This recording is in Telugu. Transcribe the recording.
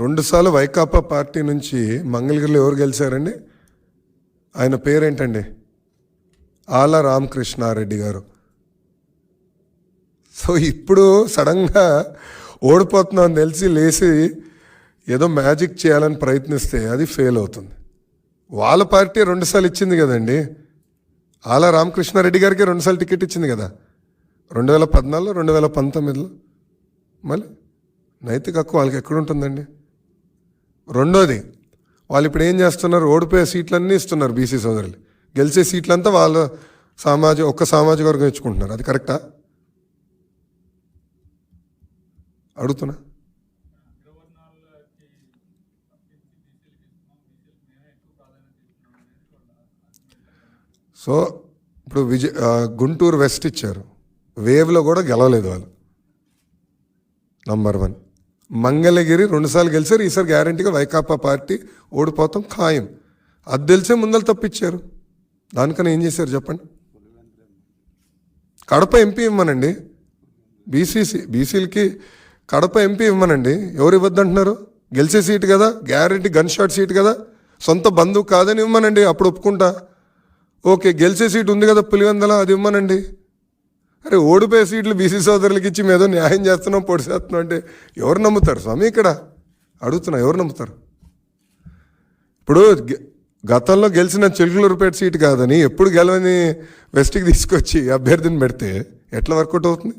రెండుసార్లు వైకాపా పార్టీ నుంచి మంగళగిరిలో ఎవరు గెలిచారండి? ఆయన పేరేంటండి? ఆల రామకృష్ణారెడ్డి గారు. సో ఇప్పుడు సడన్గా ఓడిపోతున్నామని తెలిసి లేచి ఏదో మ్యాజిక్ చేయాలని ప్రయత్నిస్తే అది ఫెయిల్ అవుతుంది. వాళ్ళ పార్టీ రెండుసార్లు ఇచ్చింది కదండి. ఆల రామకృష్ణారెడ్డి గారికి రెండుసార్లు టికెట్ ఇచ్చింది కదా, 2014, 2019. మళ్ళీ నైతిక హక్కు వాళ్ళకి ఎక్కడుంటుందండి? రెండోది, వాళ్ళు ఇప్పుడు ఏం చేస్తున్నారు? ఓడిపోయే సీట్లన్నీ ఇస్తున్నారు బీసీ సోదరులు, గెలిచే సీట్లంతా వాళ్ళ ఒక్క సామాజిక వర్గం ఇచ్చుకుంటున్నారు. అది కరెక్టా? అడుగుతున్నా. సో ఇప్పుడు గుంటూరు వెస్ట్ ఇచ్చారు, వేవ్లో కూడా గెలవలేదు వాళ్ళు. నంబర్ 1. మంగళగిరి రెండుసార్లు గెలిచారు, ఈసారి గ్యారంటీగా వైకాపా పార్టీ ఓడిపోతాం ఖాయం. అది తెలిసే ముందలు తప్పించారు. దానికన్నా ఏం చేశారు చెప్పండి? కడప ఎంపీ ఇవ్వమనండి, బీసీలకి కడప ఎంపీ ఇవ్వమనండి. ఎవరు ఇవ్వద్దంటున్నారు? గెలిచే సీటు కదా, గ్యారంటీ గన్ షాట్ సీట్ కదా, సొంత బంధువు కాదని ఇవ్వమనండి, అప్పుడు ఒప్పుకుంటా. ఓకే, గెలిచే సీటు ఉంది కదా పులివెందల, అది ఇవ్వమనండి. అరే ఓడిపోయే సీట్లు బీసీ సోదరులకి ఇచ్చి మేదో న్యాయం చేస్తున్నాం, పొడిసేస్తున్నాం అంటే ఎవరు నమ్ముతారు స్వామి? ఇక్కడ అడుగుతున్నా, ఎవరు నమ్ముతారు? ఇప్పుడు గతంలో గెలిచిన చిలుకలూరుపేట సీటు కాదని ఎప్పుడు గెలవని వెస్ట్కి తీసుకొచ్చి అభ్యర్థిని పెడితే ఎట్లా వర్కౌట్ అవుతుంది?